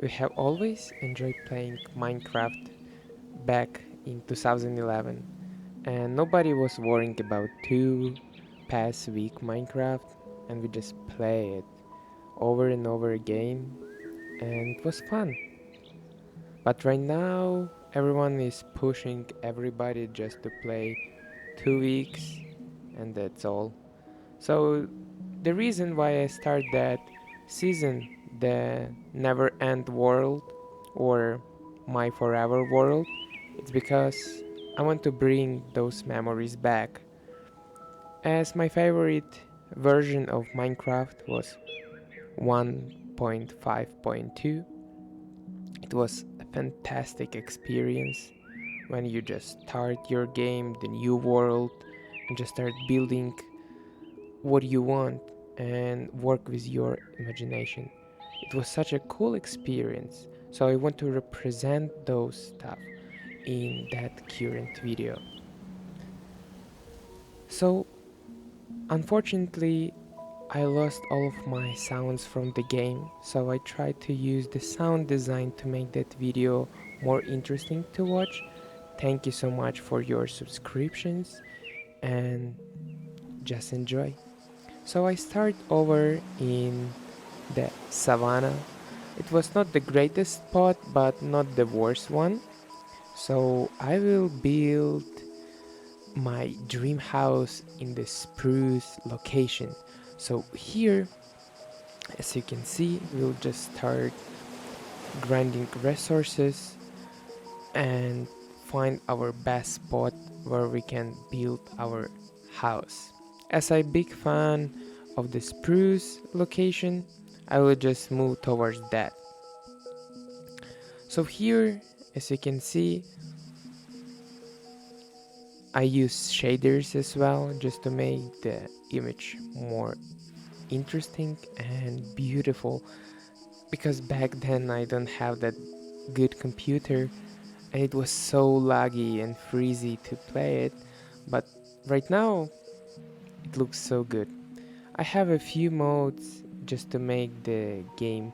We have always enjoyed playing Minecraft back in 2011, and nobody was worrying about 2 pass week Minecraft, and we just play it over and over again, and it was fun. But right now, everyone is pushing everybody just to play 2 weeks, and that's all. So the reason why I start that season, the Never End World or My Forever World, it's because I want to bring those memories back. As my favorite version of Minecraft was 1.5.2, it was a fantastic experience when you just start your game, the new world, and just start building what you want and work with your imagination. It was such a cool experience, so I want to represent those stuff in that current video. So, unfortunately, I lost all of my sounds from the game, so I tried to use the sound design to make that video more interesting to watch. Thank you so much for your subscriptions and just enjoy. So I start over in the savannah. It was not the greatest spot, but not the worst one. So I will build my dream house in the spruce location. So here, as you can see, we'll just start grinding resources and find our best spot where we can build our house. As I'm big fan of the spruce location, I will just move towards that. So here, as you can see, I use shaders as well just to make the image more interesting and beautiful, because back then I don't have that good computer and it was so laggy and freezy to play it, but right now it looks so good. I have a few modes just to make the game,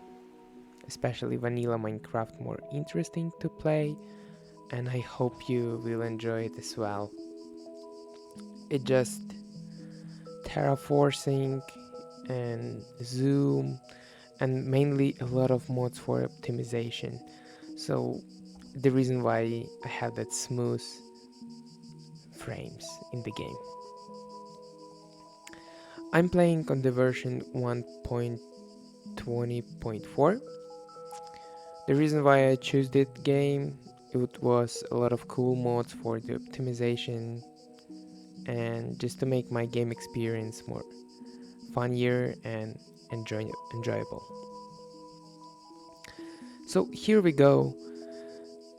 especially vanilla Minecraft, more interesting to play, and I hope you will enjoy it as well. It just terraforming and zoom, and mainly a lot of mods for optimization. So the reason why I have that smooth frames in the game. I'm playing on the version 1.20.4. The reason why I choose that game, it was a lot of cool mods for the optimization and just to make my game experience more funnier and enjoyable. So here we go.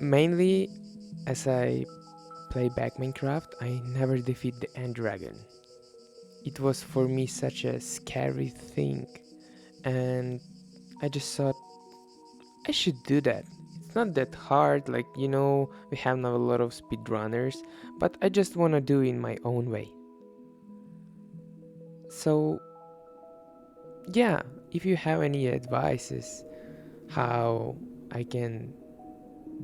Mainly, as I play back Minecraft, I never defeat the End Dragon. It was for me such a scary thing, and I just thought I should do that. It's not that hard, like we have now a lot of speedrunners, but I just wanna do it in my own way. So yeah, if you have any advices how I can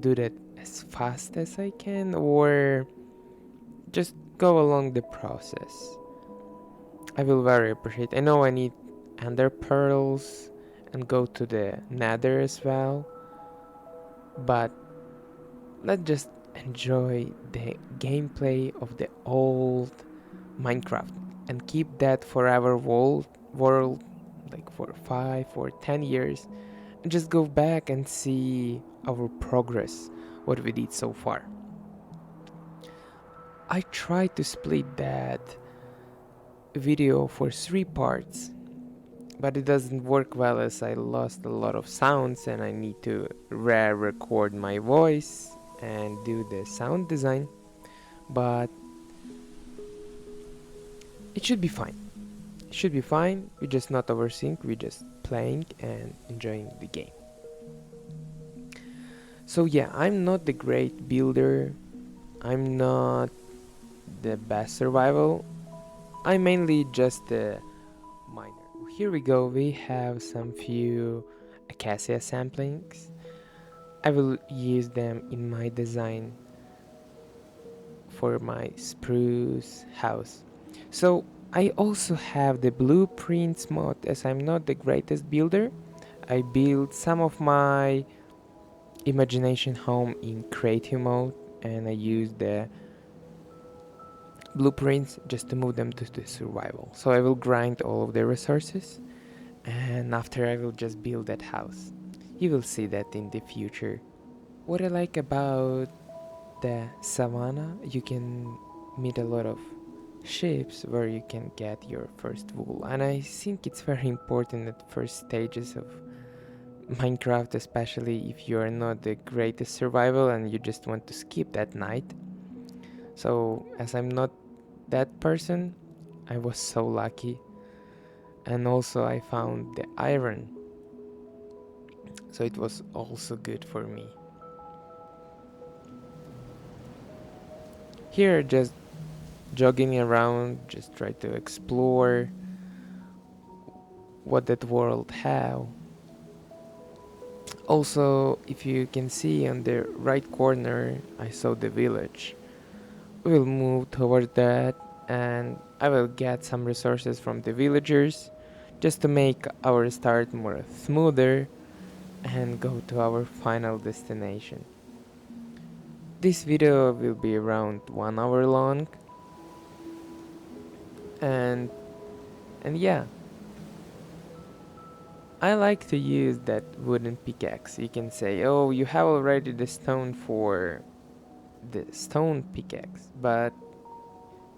do that as fast as I can, or just go along the process, I will very appreciate. I know I need ender pearls and go to the nether as well, but let's just enjoy the gameplay of the old Minecraft and keep that forever world like for 5 or 10 years, and just go back and see our progress, what we did so far. I tried to split that video for 3 parts, but it doesn't work well as I lost a lot of sounds and I need to re-record my voice and do the sound design, but it should be fine. It should be fine. We're just not overthink, we're just playing and enjoying the game. So yeah, I'm not the great builder, I'm not the best survival, I'm mainly just the miner. Here we go, we have some few acacia samplings. I will use them in my design for my spruce house. So I also have the blueprints mod. As I'm not the greatest builder, I built some of my imagination home in creative mode, and I use the blueprints just to move them to the survival. So I will grind all of the resources, and after I will just build that house. You will see that in the future. What I like about the savannah, you can meet a lot of ships where you can get your first wool, and I think it's very important at first stages of Minecraft, especially if you are not the greatest survival and you just want to skip that night. So as I'm not that person, I was so lucky. And also I found the iron, so it was also good for me. Here just jogging around, just try to explore what that world have. Also, if you can see on the right corner, I saw the village. We'll move toward that, and I will get some resources from the villagers just to make our start more smoother and go to our final destination. This video will be around 1 hour long, and yeah, I like to use that wooden pickaxe. You can say, oh, you have already the stone for the stone pickaxe, but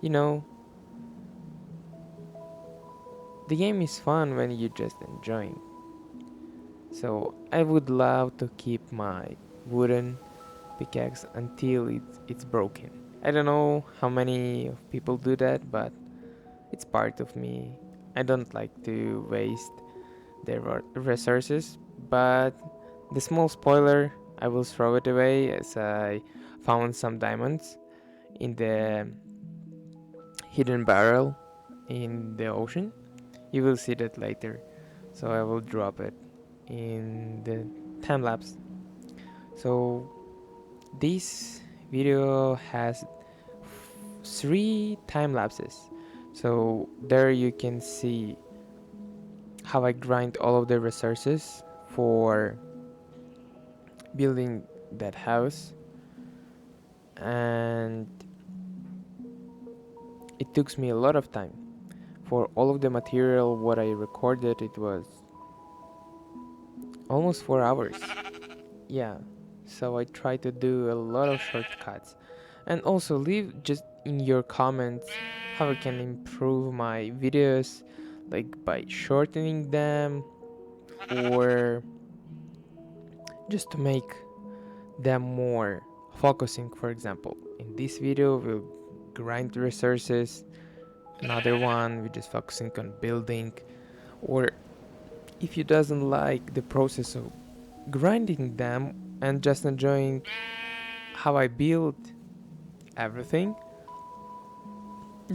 you know, the game is fun when you just enjoying. So I would love to keep my wooden pickaxe until it's broken. I don't know how many of people do that, but it's part of me. I don't like to waste their resources, but the small spoiler, I will throw it away as I found some diamonds in the hidden barrel in the ocean. You will see that later, so I will drop it in the time lapse. So this video has 3 time lapses, so there you can see how I grind all of the resources for building that house, and it took me a lot of time for all of the material. What I recorded, it was almost 4 hours. Yeah, so I try to do a lot of shortcuts, and also leave just in your comments how I can improve my videos, like by shortening them or just to make them more focusing. For example, in this video we'll grind resources, another one we're just focusing on building. Or if you doesn't like the process of grinding them and just enjoying how I build everything,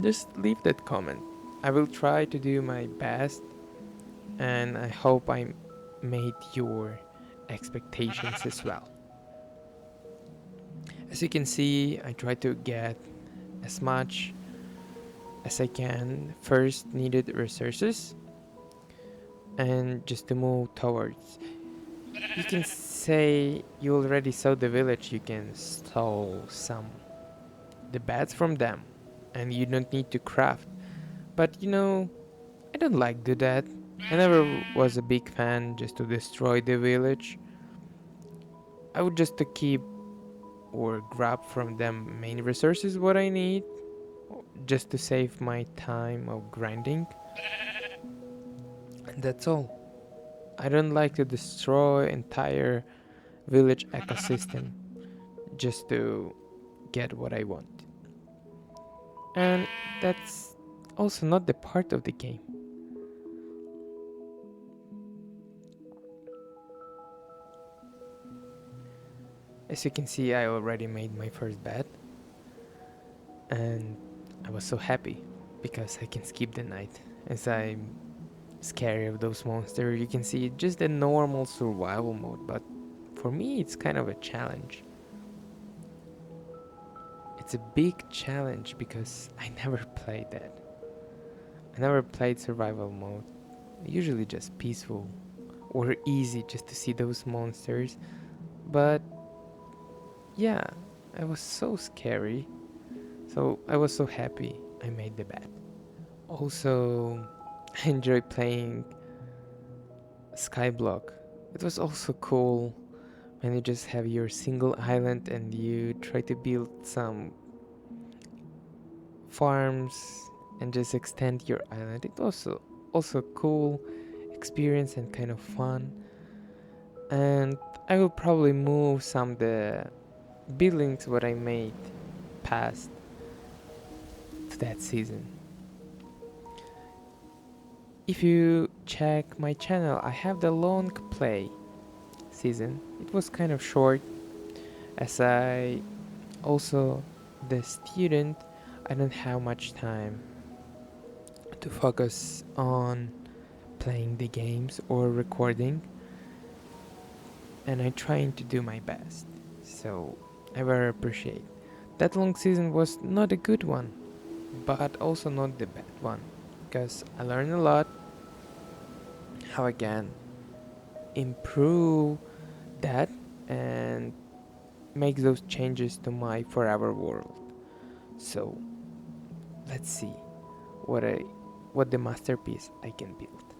just leave that comment. I will try to do my best, and I hope I made your expectations as well. As you can see, I try to get as much as I can first needed resources, and just to move towards. You can say you already saw the village, you can steal some the beds from them, and you don't need to craft. But you know, I don't like do that. I never was a big fan just to destroy the village. I would just to keep or grab from them main resources what I need, just to save my time of grinding. And that's all. I don't like to destroy entire village ecosystem just to get what I want. And that's also not the part of the game. As you can see, I already made my first bed, and I was so happy because I can skip the night as I'm scared of those monsters. You can see just a normal survival mode, but for me it's kind of a challenge. It's a big challenge because I never played that. I never played survival mode. Usually just peaceful or easy just to see those monsters. But yeah, it was so scary. So I was so happy I made the bet. Also, I enjoy playing Skyblock. It was also cool when you just have your single island and you try to build some farms and just extend your island. It also cool experience and kind of fun. And I will probably move some of the buildings what I made past to that season. If you check my channel, I have the long play season. It was kind of short as I also the student. I don't have much time to focus on playing the games or recording, and I'm trying to do my best. So I very appreciate. That long season was not a good one, but also not the bad one, because I learned a lot how I can improve that and make those changes to my forever world. So let's see what the masterpiece I can build.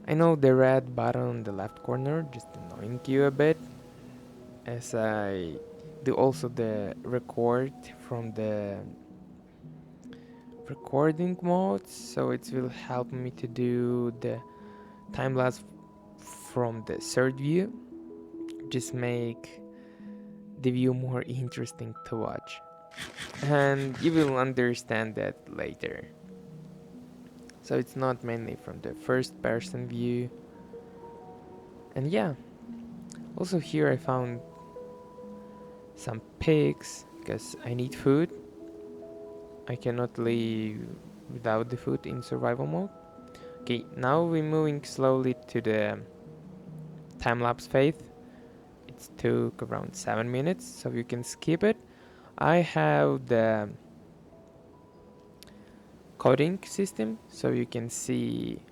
I know the red button on the left corner just annoying you a bit as I do also the record from the recording mode, so it will help me to do the time lapse from the third view, just make the view more interesting to watch, and you will understand that later. So it's not mainly from the first person view. And yeah, also here I found some pigs because I need food. I cannot live without the food in survival mode. Okay, now we're moving slowly to the time-lapse phase. It took around 7 minutes, so you can skip it. I have the coding system, so you can see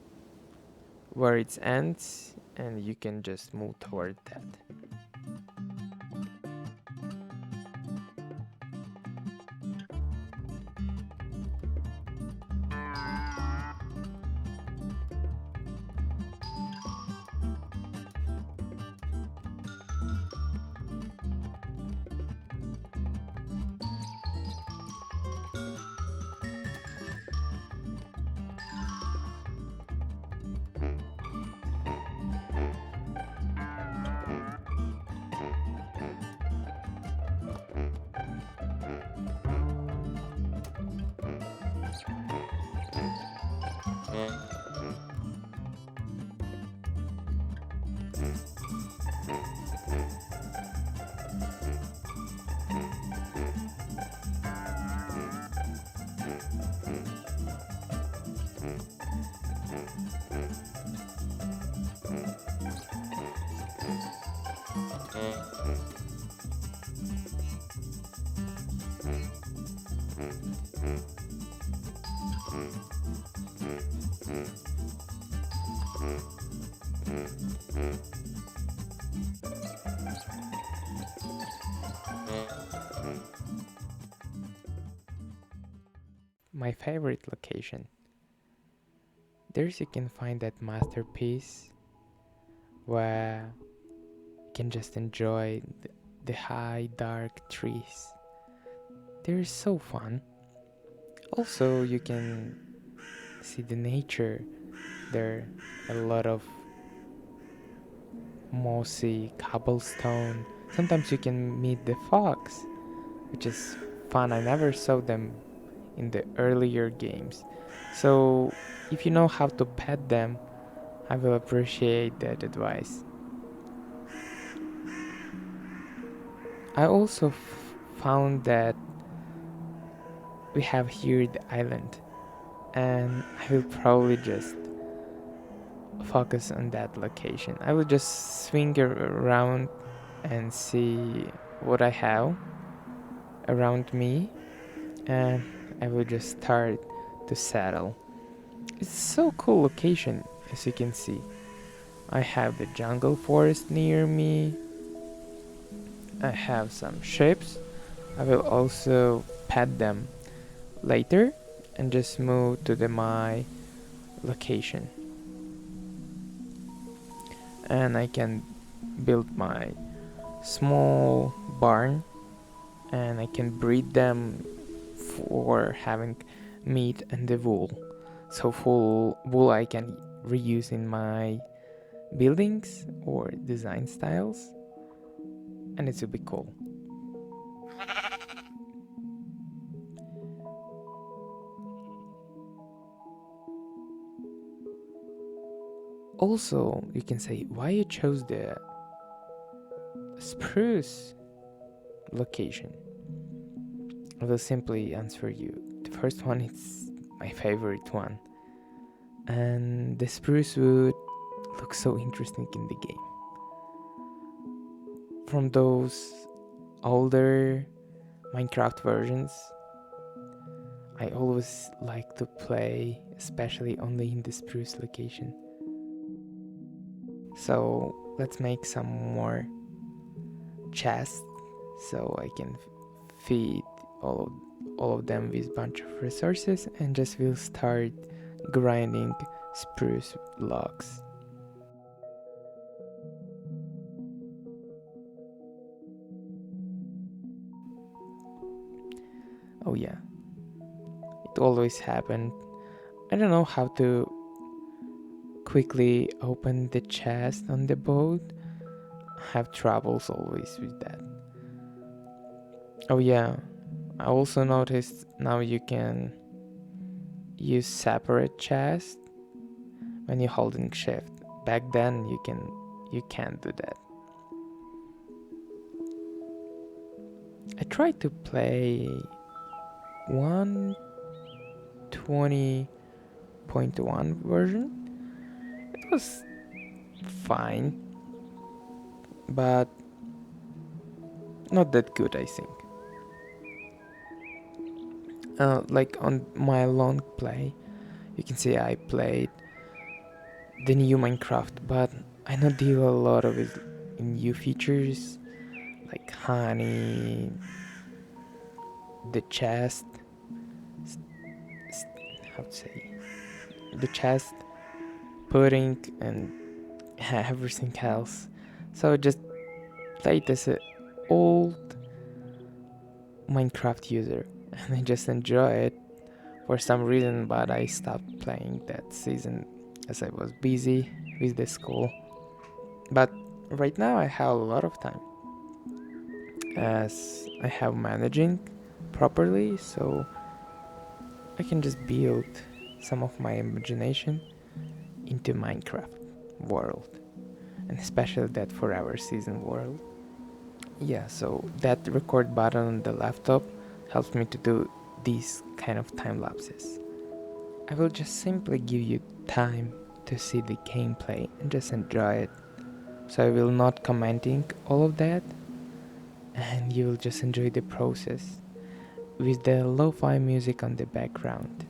where it ends and you can just move toward that. My favorite location. There's you can find that masterpiece where you can just enjoy the high dark trees. They're so fun. Also, you can see the nature. There are a lot of mossy cobblestone. Sometimes you can meet the fox, which is fun. I never saw them in the earlier games. So if you know how to pet them, I will appreciate that advice. I also found that we have here the island, and I will probably just focus on that location. I will just swing around and see what I have around me, and I will just start to settle. It's so cool location, as you can see. I have the jungle forest near me. I have some ships. I will also pet them later and just move to my location. And I can build my small barn, and I can breed them for having meat and the wool. So full wool I can reuse in my buildings or design styles, and it will be cool. Also, you can say why you chose the spruce location. I will simply answer you. The first one is my favorite one, and the spruce wood looks so interesting in the game. From those older Minecraft versions, I always like to play, especially only in the spruce location. So let's make some more chests so I can feed all of them with bunch of resources, and just will start grinding spruce logs. Oh yeah, it always happened. I don't know how to quickly open the chest on the boat. I have troubles always with that. Oh yeah, I also noticed now you can use separate chest when you're holding shift. Back then you can't do that. I tried to play 120.1 version. It was fine, but not that good, I think. Like on my long play, you can see I played the new Minecraft, but I not deal a lot of it in new features like honey, the chest, how to say, the chest, pudding, and everything else. So I just played as an old Minecraft user, and I just enjoy it for some reason. But I stopped playing that season as I was busy with the school. But right now I have a lot of time as I have managing properly, so I can just build some of my imagination into Minecraft world, and especially that forever season world. Yeah, so that record button on the laptop helps me to do these kind of time lapses. I will just simply give you time to see the gameplay and just enjoy it. So I will not commenting all of that, and you will just enjoy the process with the lo-fi music on the background.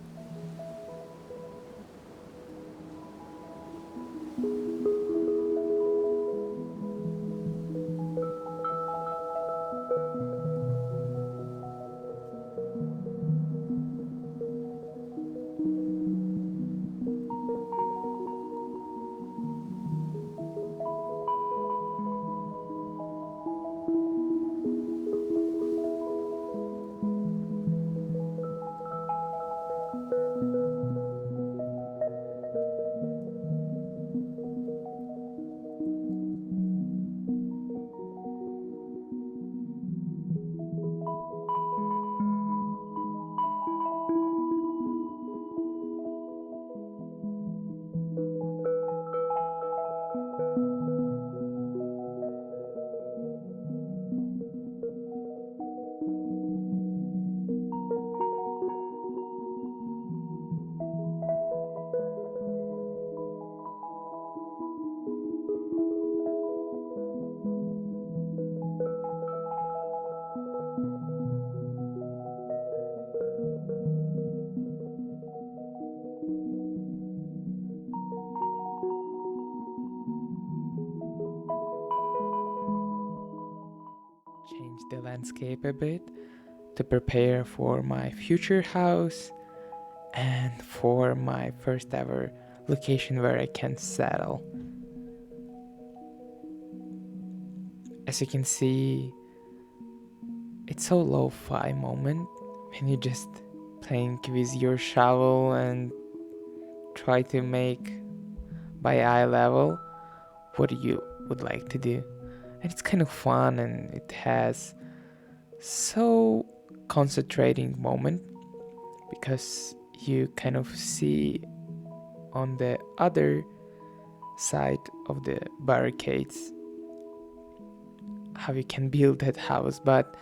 change the landscape a bit to prepare for my future house and for my first ever location where I can settle. As you can see, it's so lo-fi moment when you just playing with your shovel and try to make by eye level what you would like to do. And it's kind of fun, and it has so concentrating moment because you kind of see on the other side of the barricades how you can build that house, but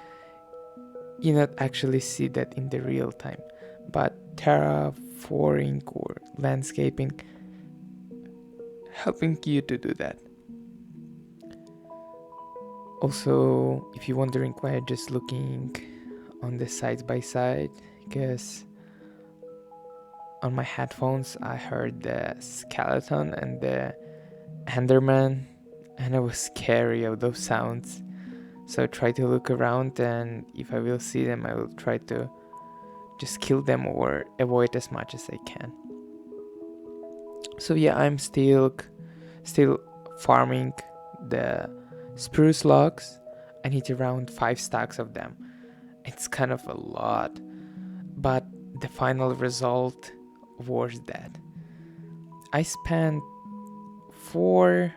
you not actually see that in the real time. But terraforming or landscaping helping you to do that. Also, if you're wondering why I'm just looking on the side by side, because on my headphones I heard the skeleton and the Enderman, and it was scary of those sounds. So I try to look around, and if I will see them, I will try to just kill them or avoid as much as I can. So yeah, I'm still farming the spruce logs. I need around 5 stacks of them. It's kind of a lot, but the final result was that I spent 4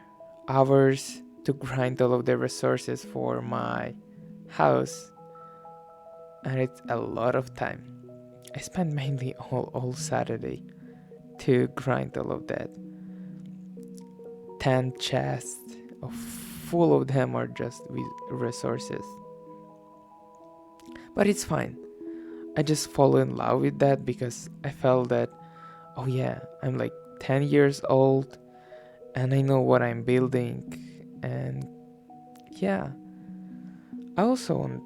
hours to grind all of the resources for my house, and it's a lot of time. I spent mainly all Saturday to grind all of that. 10 chests of full of them are just with resources. But it's fine. I just fall in love with that because I felt that, oh yeah, I'm like 10 years old and I know what I'm building. And yeah, I also want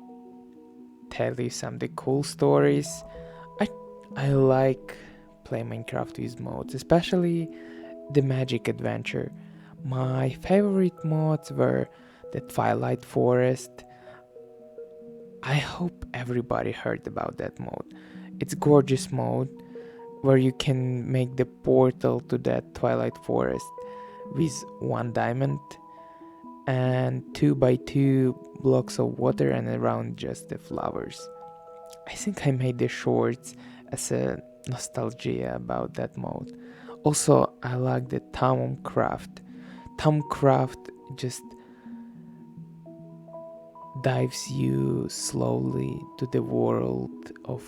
to tell you some of the cool stories. I like play Minecraft with mods, especially the Magic Adventure. My favorite mods were the Twilight Forest. I hope everybody heard about that mode. It's gorgeous mode where you can make the portal to that Twilight Forest with 1 diamond and 2x2 blocks of water and around just the flowers. I think I made the shorts as a nostalgia about that mode. Also, I like the Thaumcraft. Thaumcraft just dives you slowly to the world of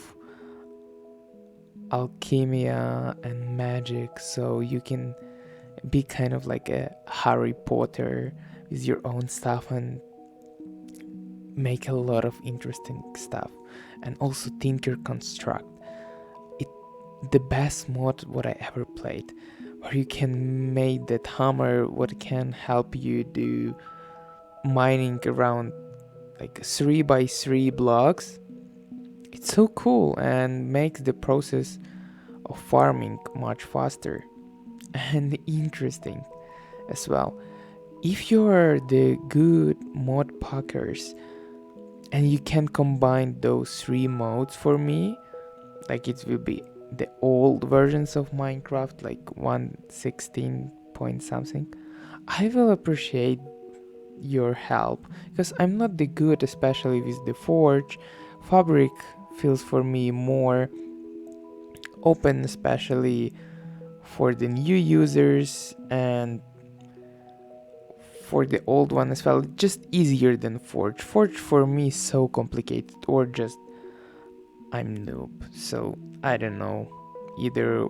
alchemia and magic, so you can be kind of like a Harry Potter with your own stuff and make a lot of interesting stuff. And also Tinker Construct, it the best mod what I ever played, where you can make that hammer what can help you do mining around like 3x3 blocks. It's so cool and makes the process of farming much faster and interesting as well. If you're the good mod packers and you can combine those 3 modes for me, like it will be the old versions of Minecraft, like 1.16 point something, I will appreciate your help, because I'm not the good, especially with the forge. Fabric feels for me more open, especially for the new users, and for the old one as well, just easier than forge. Forge for me is so complicated, or just I'm noob, so I don't know, either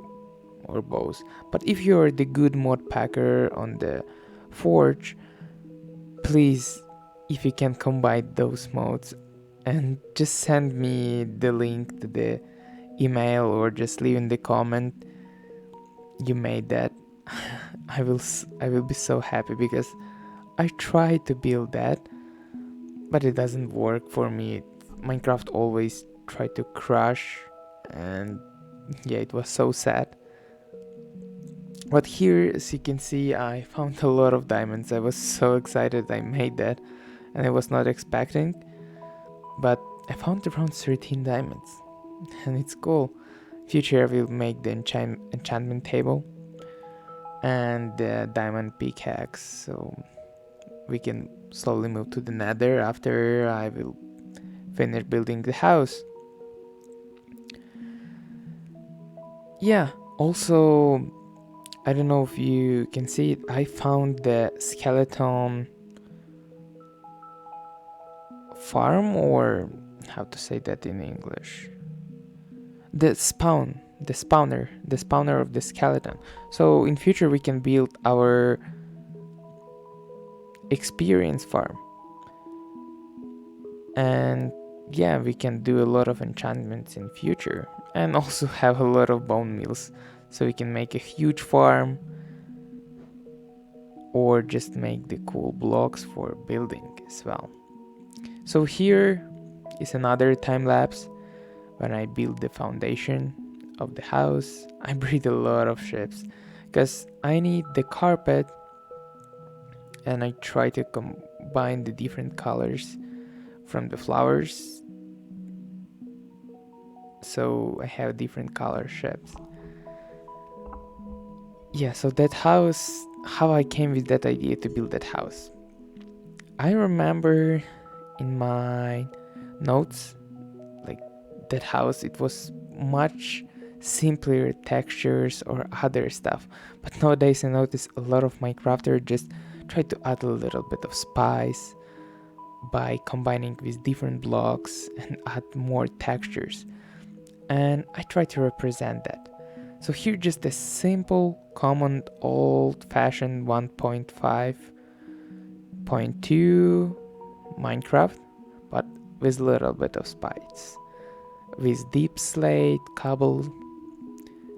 or both. But if you're the good mod packer on the forge, please, if you can combine those modes, and just send me the link to the email or just leave in the comment you made that. I will be so happy, because I try to build that, but it doesn't work for me. Minecraft always try to crash, and yeah, it was so sad. But here, as you can see, I found a lot of diamonds. I was so excited I made that, and I was not expecting. but I found around 13 diamonds, and it's cool. Future I will make the enchantment table and the diamond pickaxe, so we can slowly move to the nether after I will finish building the house. Yeah, also, I don't know if you can see it, I found the skeleton farm, or how to say that in English. The spawner of the skeleton. So in future we can build our experience farm. And yeah, we can do a lot of enchantments in future and also have a lot of bone meals, so we can make a huge farm or just make the cool blocks for building as well. So here is another time lapse when I build the foundation of the house. I breed a lot of ships because I need the carpet, and I try to combine the different colors from the flowers, so I have different color ships. Yeah, so that house, how I came with that idea to build that house. I remember in my notes, like, that house, it was much simpler textures or other stuff. But nowadays I notice a lot of Minecrafters just try to add a little bit of spice by combining with different blocks and add more textures. And I try to represent that. So here just a simple, common, old-fashioned 1.5.2 Minecraft, but with a little bit of spice. With deep slate, cobble,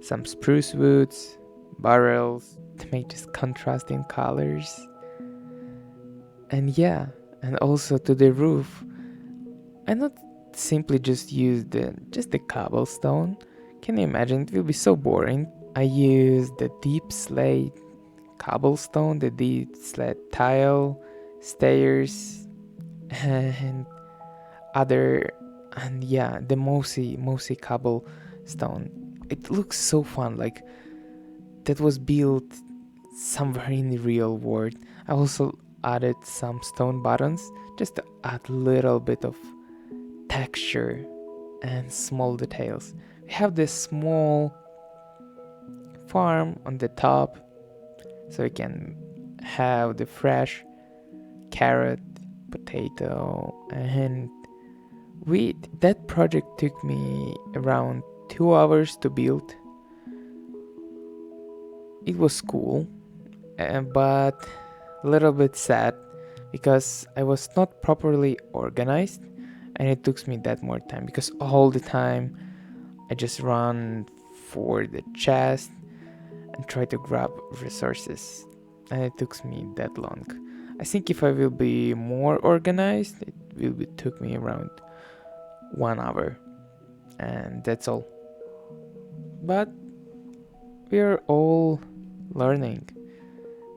some spruce woods, barrels to make just contrasting colors. And yeah, and also to the roof, I not simply just use the cobblestone. Can you imagine? It will be so boring. I use the deep slate cobblestone, the deep slate tile, stairs, and other, and yeah, the mossy cobblestone. It looks so fun, like that was built somewhere in the real world. I also added some stone buttons just to add a little bit of texture and small details. We have this small farm on the top, so we can have the fresh carrot, potato, and wheat. That project took me around 2 hours to build. It was cool, but a little bit sad because I was not properly organized, and it took me that more time because all the time I just run for the chest and try to grab resources, and it took me that long. I think if I will be more organized, it will be took me around 1 hour, and that's all. But we are all learning,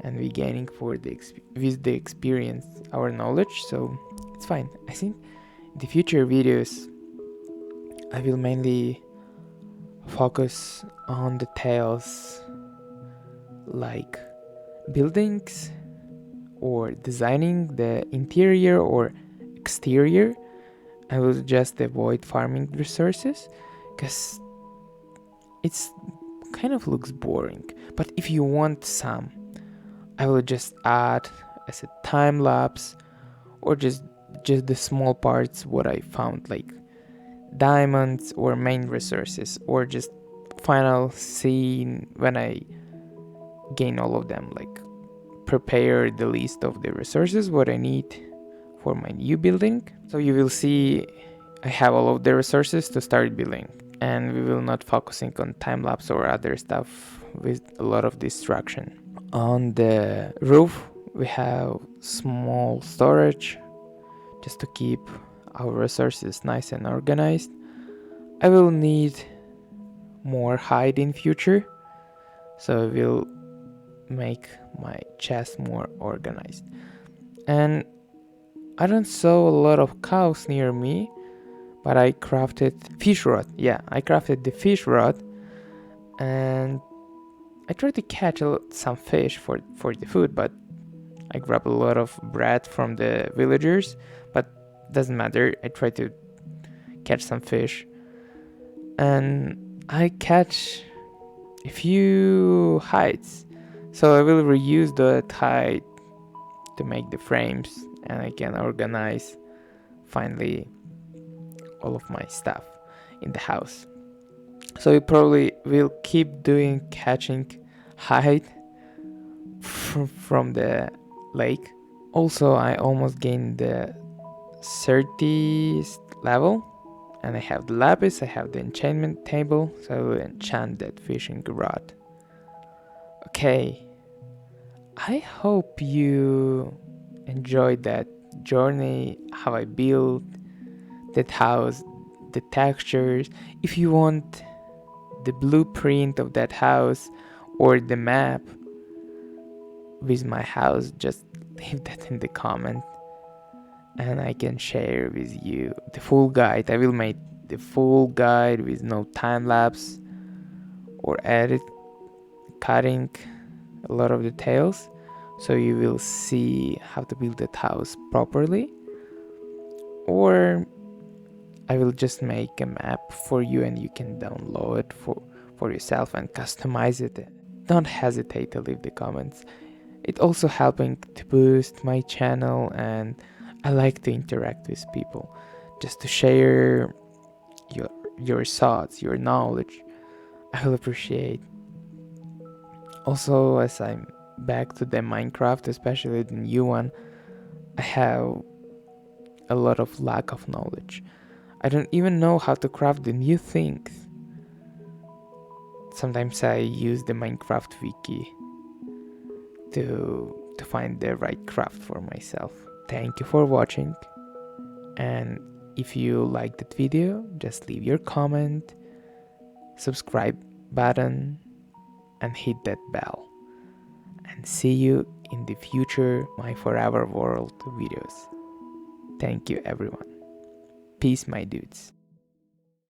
and we gaining for with the experience our knowledge, so it's fine. I think in the future videos I will mainly focus on details like buildings or designing the interior or exterior. I will just avoid farming resources because it's kind of looks boring. But if you want some, I will just add as a time lapse, or just the small parts what I found, like diamonds or main resources, or just final scene when I gain all of them, like prepare the list of the resources what I need for my new building. So you will see I have all of the resources to start building, and we will not focusing on time lapse or other stuff with a lot of distraction. On the roof we have small storage just to keep our resources nice and organized. I will need more hide in future, so I will make my chest more organized. And I don't saw a lot of cows near me, but I crafted fish rod. Yeah, I crafted the fish rod, and I tried to catch some fish for the food, but I grabbed a lot of bread from the villagers, but doesn't matter. I tried to catch some fish, and I catch a few hides. So I will reuse the hide to make the frames, and I can organize finally all of my stuff in the house. So we probably will keep doing catching hide from the lake. Also, I almost gained the 30th level, and I have the lapis, I have the enchantment table, so I will enchant that fishing rod. Okay, I hope you enjoyed that journey, how I built that house, the textures. If you want the blueprint of that house or the map with my house, just leave that in the comment and I can share with you the full guide. I will make the full guide with no time lapse or edit cutting a lot of details, so you will see how to build that house properly. Or I will just make a map for you and you can download it for yourself and customize it. Don't hesitate to leave the comments. It also helping to boost my channel, and I like to interact with people just to share your thoughts, your knowledge. I will appreciate. Also, as I'm back to the Minecraft, especially the new one, I have a lot of lack of knowledge. I don't even know how to craft the new things. Sometimes I use the Minecraft wiki to find the right craft for myself. Thank you for watching, and if you liked that video, just leave your comment, subscribe button, and hit that bell. And see you in the future My Forever World videos. Thank you everyone. Peace my dudes.